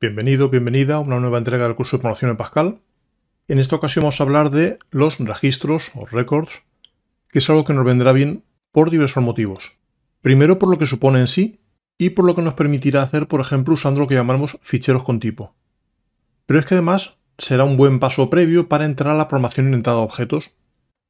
Bienvenido, bienvenida a una nueva entrega del curso de programación en Pascal. En esta ocasión vamos a hablar de los registros o records, que es algo que nos vendrá bien por diversos motivos. Primero, por lo que supone en sí y por lo que nos permitirá hacer, por ejemplo, usando lo que llamamos ficheros con tipo. Pero es que además será un buen paso previo para entrar a la programación orientada a objetos,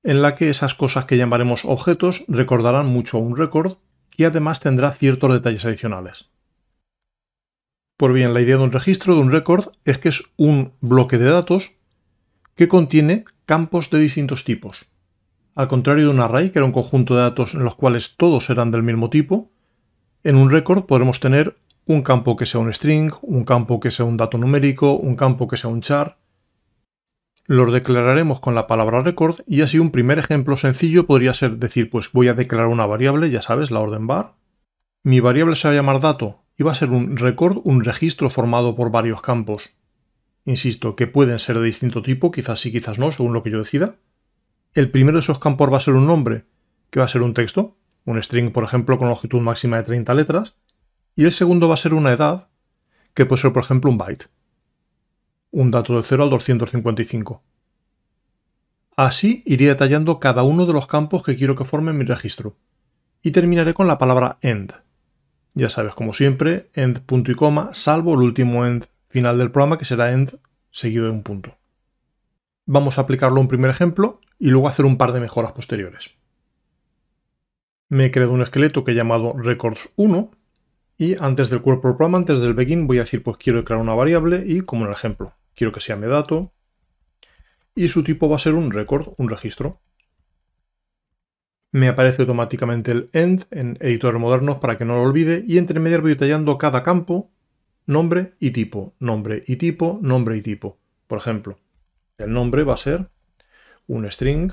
en la que esas cosas que llamaremos objetos recordarán mucho a un record y además tendrá ciertos detalles adicionales. Pues bien, la idea de un registro, de un record, es que es un bloque de datos que contiene campos de distintos tipos. Al contrario de un array, que era un conjunto de datos en los cuales todos eran del mismo tipo, en un record podremos tener un campo que sea un string, un campo que sea un dato numérico, un campo que sea un char. Los declararemos con la palabra record y así un primer ejemplo sencillo podría ser decir, pues voy a declarar una variable, ya sabes, la orden var. Mi variable se va a llamar dato y va a ser un record, un registro formado por varios campos. Insisto, que pueden ser de distinto tipo, quizás sí, quizás no, según lo que yo decida. El primero de esos campos va a ser un nombre, que va a ser un texto, un string, por ejemplo, con longitud máxima de 30 letras. Y el segundo va a ser una edad, que puede ser, por ejemplo, un byte. Un dato del 0 al 255. Así iré detallando cada uno de los campos que quiero que formen mi registro. Y terminaré con la palabra end. Ya sabes, como siempre, end punto y coma, salvo el último end final del programa, que será end seguido de un punto. Vamos a aplicarlo a un primer ejemplo y luego hacer un par de mejoras posteriores. Me he creado un esqueleto que he llamado records1 y antes del cuerpo del programa, antes del begin, voy a decir pues quiero crear una variable y, como en el ejemplo, quiero que se llame dato y su tipo va a ser un record, un registro. Me aparece automáticamente el end en editores modernos para que no lo olvide y entre medias voy detallando cada campo, nombre y tipo, nombre y tipo, nombre y tipo. Por ejemplo, el nombre va a ser un string,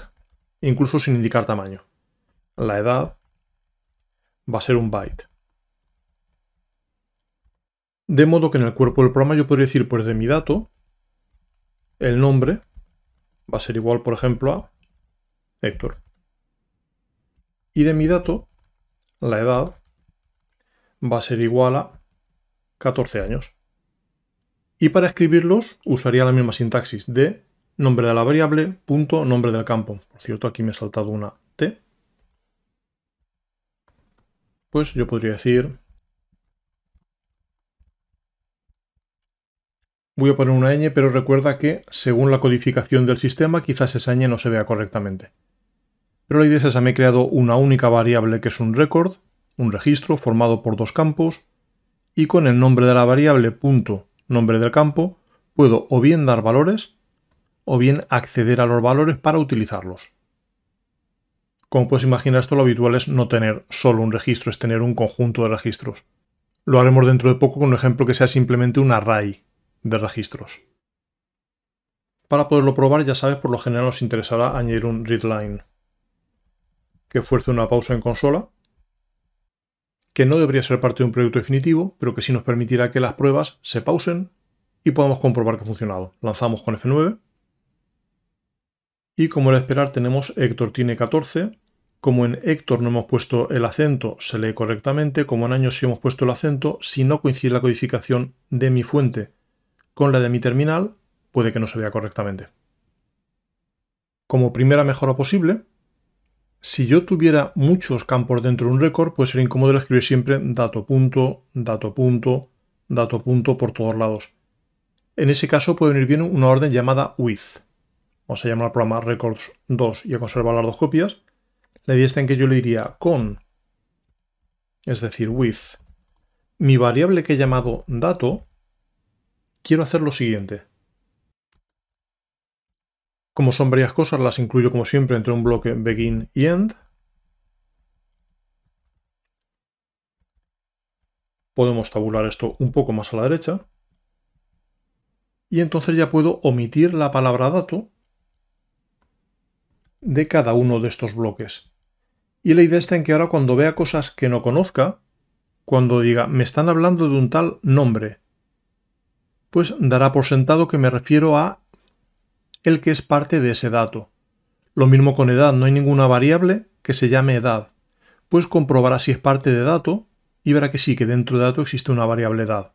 incluso sin indicar tamaño. La edad va a ser un byte. De modo que en el cuerpo del programa yo podría decir, pues de mi dato, el nombre va a ser igual, por ejemplo, a Héctor. Y de mi dato, la edad va a ser igual a 14 años. Y para escribirlos usaría la misma sintaxis de nombre de la variable, punto, nombre del campo. Por cierto, aquí me he saltado una T. Pues yo podría decir, voy a poner una ñ, pero recuerda que según la codificación del sistema quizás esa ñ no se vea correctamente. Pero la idea es esa, me he creado una única variable que es un record, un registro formado por dos campos, y con el nombre de la variable, punto, nombre del campo, puedo o bien dar valores, o bien acceder a los valores para utilizarlos. Como puedes imaginar, esto lo habitual es no tener solo un registro, es tener un conjunto de registros. Lo haremos dentro de poco con un ejemplo que sea simplemente un array de registros. Para poderlo probar, ya sabes, por lo general nos interesará añadir un readline que fuerce una pausa en consola, que no debería ser parte de un proyecto definitivo, pero que sí nos permitirá que las pruebas se pausen y podamos comprobar que ha funcionado. Lanzamos con F9 y, como era de esperar, tenemos Héctor tiene 14. Como en Héctor no hemos puesto el acento, se lee correctamente. Como en años sí hemos puesto el acento, si no coincide la codificación de mi fuente con la de mi terminal, puede que no se vea correctamente. Como primera mejora posible, si yo tuviera muchos campos dentro de un record, puede ser incómodo escribir siempre dato punto, dato punto, dato punto por todos lados. En ese caso puede venir bien una orden llamada with. Vamos a llamar al programa records2 y a conservar las dos copias. La idea está en que yo le diría con, es decir, with, mi variable que he llamado dato, quiero hacer lo siguiente. Como son varias cosas, las incluyo como siempre entre un bloque begin y end. Podemos tabular esto un poco más a la derecha. Y entonces ya puedo omitir la palabra dato de cada uno de estos bloques. Y la idea está en que ahora cuando vea cosas que no conozca, cuando diga me están hablando de un tal nombre, pues dará por sentado que me refiero a el que es parte de ese dato. Lo mismo con edad, no hay ninguna variable que se llame edad. Pues comprobará si es parte de dato y verá que sí, que dentro de dato existe una variable edad.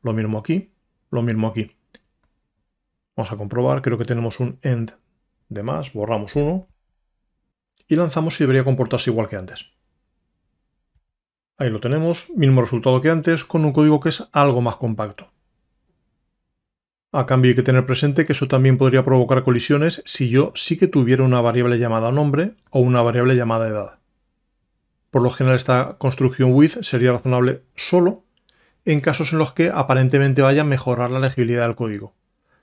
Lo mismo aquí. lo mismo aquí. Vamos a comprobar, creo que tenemos un end de más, borramos uno y lanzamos y debería comportarse igual que antes. Ahí lo tenemos, mismo resultado que antes, con un código que es algo más compacto. A cambio hay que tener presente que eso también podría provocar colisiones si yo sí que tuviera una variable llamada nombre o una variable llamada edad. Por lo general esta construcción with sería razonable solo en casos en los que aparentemente vaya a mejorar la legibilidad del código.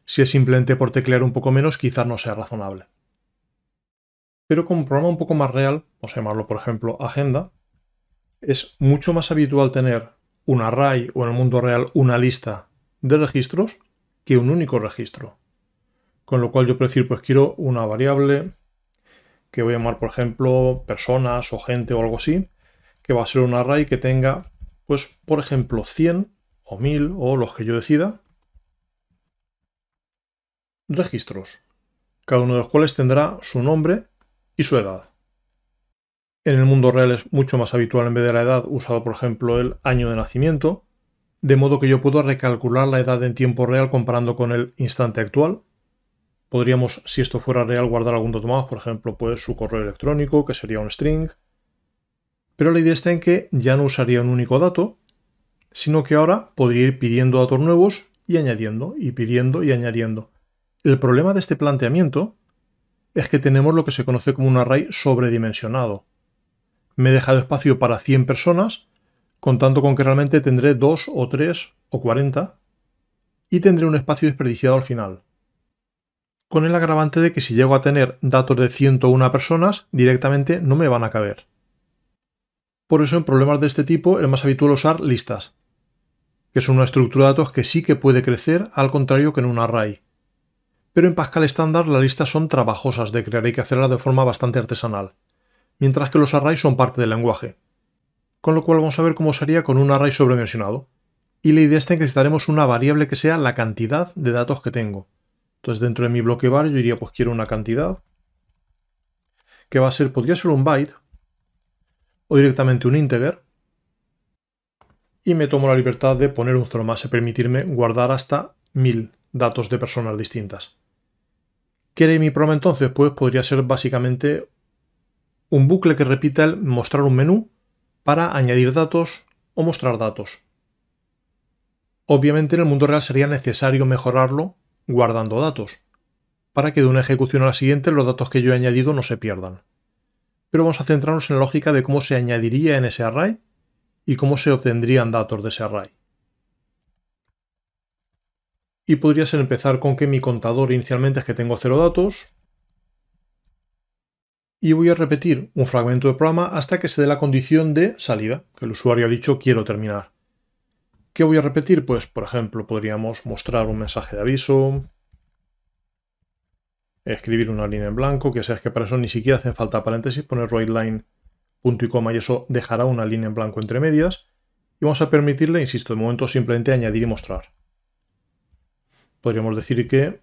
Si es simplemente por teclear un poco menos, quizás no sea razonable. Pero como programa un poco más real, vamos a llamarlo por ejemplo agenda, es mucho más habitual tener un array o en el mundo real una lista de registros que un único registro. Con lo cual yo puedo decir, pues quiero una variable que voy a llamar por ejemplo personas o gente o algo así, que va a ser un array que tenga, pues por ejemplo 100 o 1000 o los que yo decida, registros, cada uno de los cuales tendrá su nombre y su edad. En el mundo real es mucho más habitual en vez de la edad usar por ejemplo el año de nacimiento, de modo que yo puedo recalcular la edad en tiempo real comparando con el instante actual. Podríamos, si esto fuera real, guardar algún dato más, por ejemplo, pues su correo electrónico, que sería un string. Pero la idea está en que ya no usaría un único dato, sino que ahora podría ir pidiendo datos nuevos y añadiendo, y pidiendo y añadiendo. El problema de este planteamiento es que tenemos lo que se conoce como un array sobredimensionado. Me he dejado espacio para 100 personas, contando con que realmente tendré 2 o 3 o 40, y tendré un espacio desperdiciado al final. Con el agravante de que si llego a tener datos de 101 personas, directamente no me van a caber. Por eso en problemas de este tipo es más habitual usar listas, que son una estructura de datos que sí que puede crecer, al contrario que en un array. Pero en Pascal estándar las listas son trabajosas de crear, hay que hacerlas de forma bastante artesanal, mientras que los arrays son parte del lenguaje. Con lo cual vamos a ver cómo sería con un array sobredimensionado. Y la idea está en que necesitaremos una variable que sea la cantidad de datos que tengo. Entonces dentro de mi bloque var yo diría pues quiero una cantidad que va a ser, podría ser un byte o directamente un integer, y me tomo la libertad de poner un 0 más y permitirme guardar hasta 1000 datos de personas distintas. ¿Qué haré mi programa entonces? Pues podría ser básicamente un bucle que repita el mostrar un menú para añadir datos o mostrar datos. Obviamente en el mundo real sería necesario mejorarlo guardando datos, para que de una ejecución a la siguiente los datos que yo he añadido no se pierdan. Pero vamos a centrarnos en la lógica de cómo se añadiría en ese array y cómo se obtendrían datos de ese array. Y podría ser empezar con que mi contador inicialmente es que tengo 0 datos, y voy a repetir un fragmento de programa hasta que se dé la condición de salida, que el usuario ha dicho quiero terminar. ¿Qué voy a repetir? Pues, por ejemplo, podríamos mostrar un mensaje de aviso, escribir una línea en blanco, que sabes que para eso ni siquiera hacen falta paréntesis, poner writeLine, punto y coma, y eso dejará una línea en blanco entre medias. Y vamos a permitirle, insisto, de momento simplemente añadir y mostrar. Podríamos decir que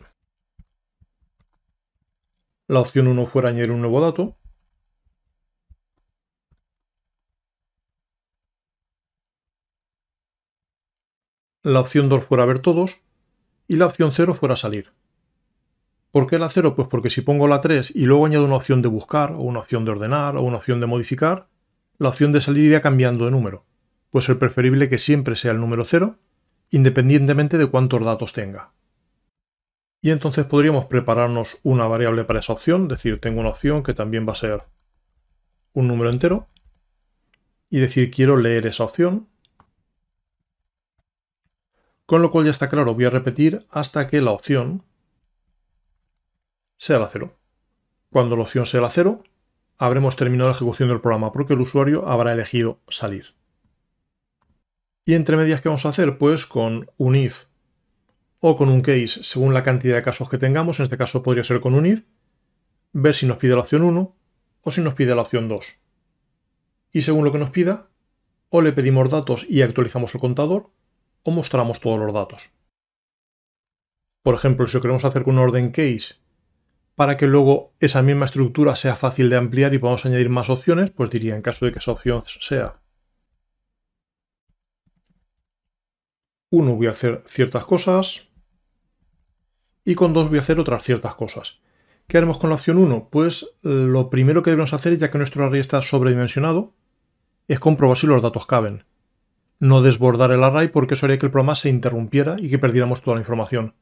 la opción 1 fuera añadir un nuevo dato. La opción 2 fuera ver todos. Y la opción 0 fuera salir. ¿Por qué la 0? Pues porque si pongo la 3 y luego añado una opción de buscar, o una opción de ordenar, o una opción de modificar, la opción de salir iría cambiando de número. Pues es preferible que siempre sea el número 0, independientemente de cuántos datos tenga. Y entonces podríamos prepararnos una variable para esa opción, es decir, tengo una opción que también va a ser un número entero, y decir quiero leer esa opción. Con lo cual ya está claro, voy a repetir hasta que la opción sea la 0. Cuando la opción sea la 0, habremos terminado la ejecución del programa porque el usuario habrá elegido salir. Y entre medias, ¿qué vamos a hacer? Pues con un if o con un case, según la cantidad de casos que tengamos. En este caso podría ser con un if, ver si nos pide la opción 1 o si nos pide la opción 2. Y según lo que nos pida, o le pedimos datos y actualizamos el contador, o mostramos todos los datos. Por ejemplo, si lo queremos hacer con un orden case, para que luego esa misma estructura sea fácil de ampliar y podamos añadir más opciones, pues diría en caso de que esa opción sea 1 voy a hacer ciertas cosas y con 2 voy a hacer otras ciertas cosas. ¿Qué haremos con la opción 1? Pues lo primero que debemos hacer, ya que nuestro array está sobredimensionado, es comprobar si los datos caben. No desbordar el array porque eso haría que el programa se interrumpiera y que perdiéramos toda la información.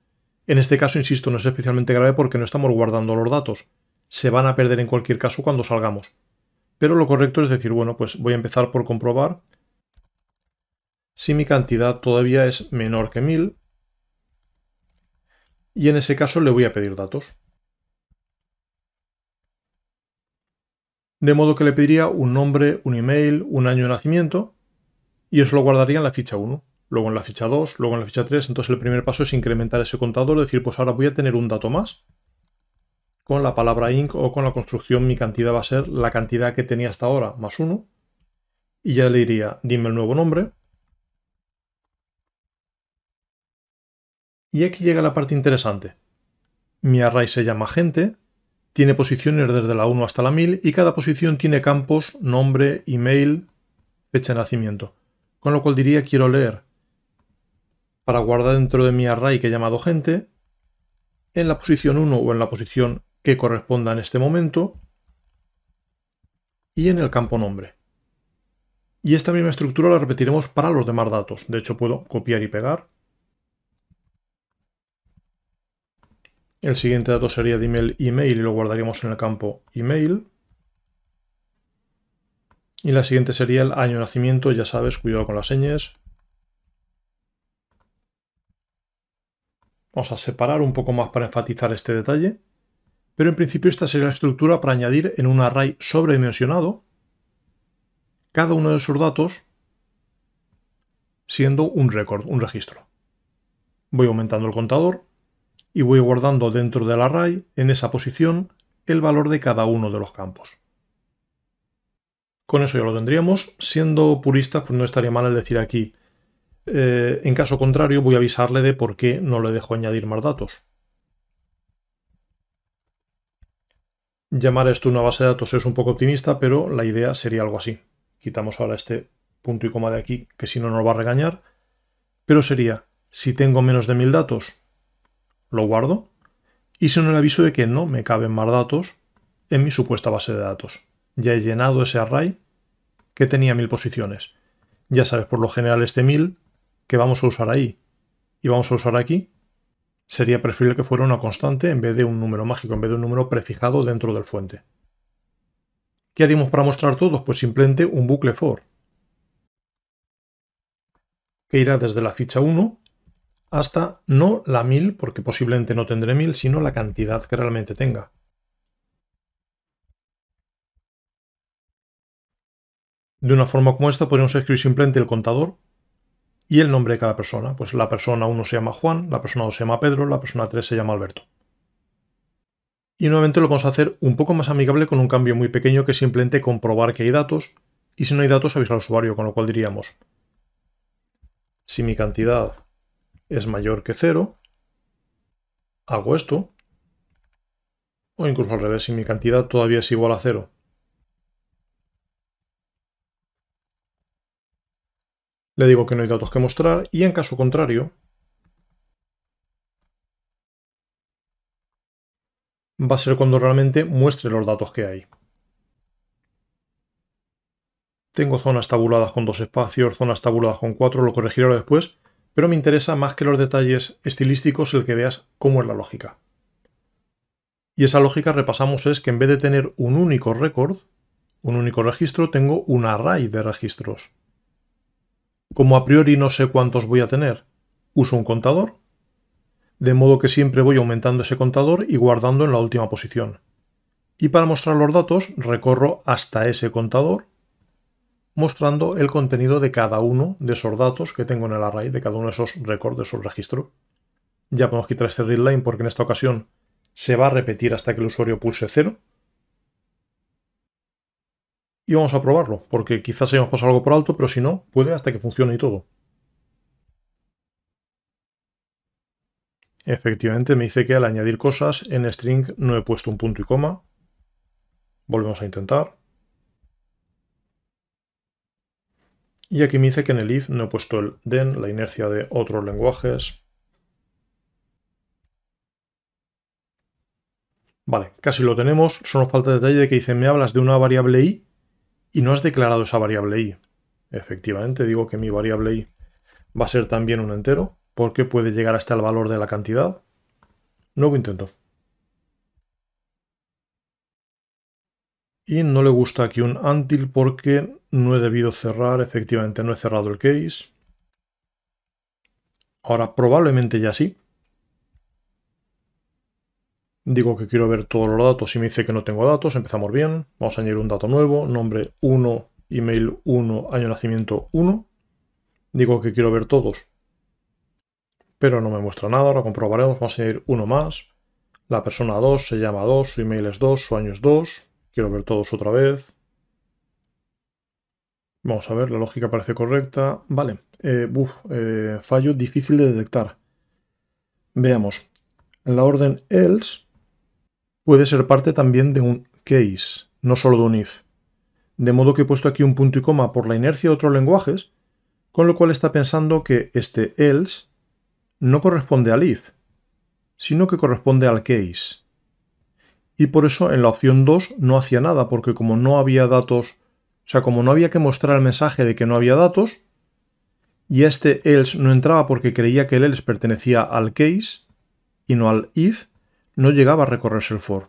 En este caso, insisto, no es especialmente grave porque no estamos guardando los datos. Se van a perder en cualquier caso cuando salgamos. Pero lo correcto es decir, bueno, pues voy a empezar por comprobar si mi cantidad todavía es menor que 1000 y en ese caso le voy a pedir datos. De modo que le pediría un nombre, un email, un año de nacimiento y eso lo guardaría en la ficha 1, luego en la ficha 2, luego en la ficha 3. Entonces el primer paso es incrementar ese contador, decir, pues ahora voy a tener un dato más. Con la palabra inc o con la construcción mi cantidad va a ser la cantidad que tenía hasta ahora más 1 y ya le diría, dime el nuevo nombre. Y aquí llega la parte interesante. Mi array se llama gente, tiene posiciones desde la 1 hasta la 1000 y cada posición tiene campos, nombre, email, fecha de nacimiento. Con lo cual diría quiero leer para guardar dentro de mi array que he llamado gente, en la posición 1 o en la posición que corresponda en este momento y en el campo nombre. Y esta misma estructura la repetiremos para los demás datos. De hecho puedo copiar y pegar. El siguiente dato sería de email y lo guardaríamos en el campo email. Y la siguiente sería el año de nacimiento, ya sabes, cuidado con las señas. Vamos a separar un poco más para enfatizar este detalle. Pero en principio esta sería la estructura para añadir en un array sobredimensionado cada uno de sus datos siendo un récord, un registro. Voy aumentando el contador y voy guardando dentro del array, en esa posición, el valor de cada uno de los campos. Con eso ya lo tendríamos. Siendo purista, pues no estaría mal el decir aquí, en caso contrario voy a avisarle de por qué no le dejo añadir más datos. Llamar esto una base de datos es un poco optimista, pero la idea sería algo así. Quitamos ahora este punto y coma de aquí, que si no nos va a regañar. Pero sería, si tengo menos de 1000 datos, lo guardo. Y si no le aviso de que no me caben más datos en mi supuesta base de datos. Ya he llenado ese array que tenía 1000 posiciones. Ya sabes, por lo general este 1000 que vamos a usar ahí y vamos a usar aquí, sería preferible que fuera una constante en vez de un número mágico, en vez de un número prefijado dentro del fuente. ¿Qué haríamos para mostrar todos? Pues simplemente un bucle for, que irá desde la ficha 1 hasta no la 1000, porque posiblemente no tendré 1000, sino la cantidad que realmente tenga. De una forma como esta podríamos escribir simplemente el contador y el nombre de cada persona. Pues la persona 1 se llama Juan, la persona 2 se llama Pedro, la persona 3 se llama Alberto. Y nuevamente lo vamos a hacer un poco más amigable con un cambio muy pequeño que es simplemente comprobar que hay datos y si no hay datos avisar al usuario, con lo cual diríamos, si mi cantidad es mayor que 0, hago esto, o incluso al revés, si mi cantidad todavía es igual a 0, le digo que no hay datos que mostrar y en caso contrario va a ser cuando realmente muestre los datos que hay. Tengo zonas tabuladas con 2 espacios, zonas tabuladas con 4, lo corregiré ahora después, pero me interesa más que los detalles estilísticos el que veas cómo es la lógica. Y esa lógica, repasamos, es que en vez de tener un único récord, un único registro, tengo un array de registros. Como a priori no sé cuántos voy a tener, uso un contador, de modo que siempre voy aumentando ese contador y guardando en la última posición. Y para mostrar los datos, recorro hasta ese contador, mostrando el contenido de cada uno de esos datos que tengo en el array, de cada uno de esos récords, de esos registros. Ya podemos quitar este readline porque en esta ocasión se va a repetir hasta que el usuario pulse 0. Y vamos a probarlo, porque quizás hayamos pasado algo por alto, pero si no, puede hasta que funcione y todo. Efectivamente me dice que al añadir cosas en string no he puesto un punto y coma. Volvemos a intentar. Y aquí me dice que en el if no he puesto el then, la inercia de otros lenguajes. Vale, casi lo tenemos, solo falta el detalle de que dice me hablas de una variable i y no has declarado esa variable i. Efectivamente, digo que mi variable i va a ser también un entero, porque puede llegar hasta el valor de la cantidad. Nuevo intento. Y no le gusta aquí un until porque no he debido cerrar, efectivamente no he cerrado el case. Ahora probablemente ya sí. Digo que quiero ver todos los datos y me dice que no tengo datos, empezamos bien. Vamos a añadir un dato nuevo, nombre 1, email 1, año de nacimiento 1. Digo que quiero ver todos, pero no me muestra nada, ahora comprobaremos. Vamos a añadir uno más. La persona 2 se llama 2, su email es 2, su año es 2. Quiero ver todos otra vez. Vamos a ver, la lógica parece correcta. Vale, fallo difícil de detectar. Veamos, la orden else puede ser parte también de un case, no solo de un if. De modo que he puesto aquí un punto y coma por la inercia de otros lenguajes, con lo cual está pensando que este else no corresponde al if, sino que corresponde al case. Y por eso en la opción 2 no hacía nada, porque como no había datos, o sea, como no había que mostrar el mensaje de que no había datos, y este else no entraba porque creía que el else pertenecía al case y no al if, no llegaba a recorrerse el for.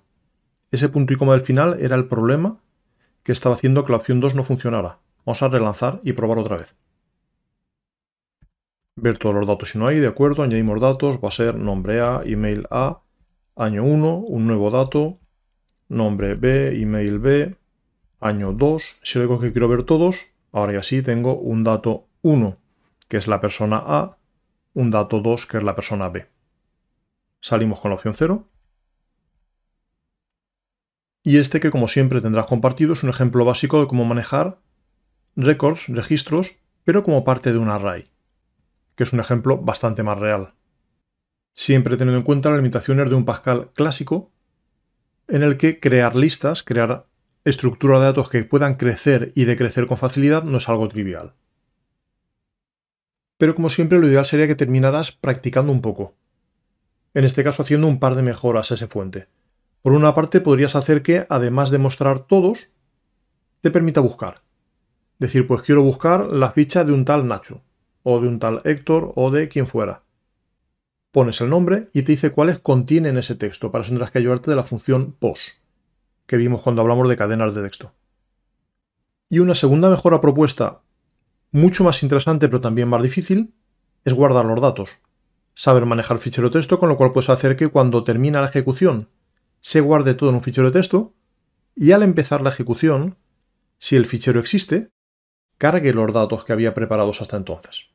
Ese punto y coma del final era el problema que estaba haciendo que la opción 2 no funcionara. Vamos a relanzar y probar otra vez. Ver todos los datos si no hay, de acuerdo, añadimos datos, va a ser nombre A, email A, año 1, un nuevo dato, nombre B, email B, año 2. Si le digo que quiero ver todos, ahora ya sí tengo un dato 1, que es la persona A, un dato 2, que es la persona B. Salimos con la opción 0. Y este, que como siempre tendrás compartido, es un ejemplo básico de cómo manejar records, registros, pero como parte de un array, que es un ejemplo bastante más real. Siempre teniendo en cuenta las limitaciones de un Pascal clásico, en el que crear listas, crear estructuras de datos que puedan crecer y decrecer con facilidad no es algo trivial. Pero como siempre, lo ideal sería que terminaras practicando un poco. En este caso, haciendo un par de mejoras a esa fuente. Por una parte, podrías hacer que, además de mostrar todos, te permita buscar. Decir, pues quiero buscar la ficha de un tal Nacho, o de un tal Héctor, o de quien fuera. Pones el nombre y te dice cuáles contienen ese texto. Para eso tendrás que ayudarte de la función pos, que vimos cuando hablamos de cadenas de texto. Y una segunda mejora propuesta, mucho más interesante pero también más difícil, es guardar los datos. Saber manejar fichero texto, con lo cual puedes hacer que cuando termina la ejecución se guarde todo en un fichero de texto y al empezar la ejecución, si el fichero existe, cargue los datos que había preparados hasta entonces.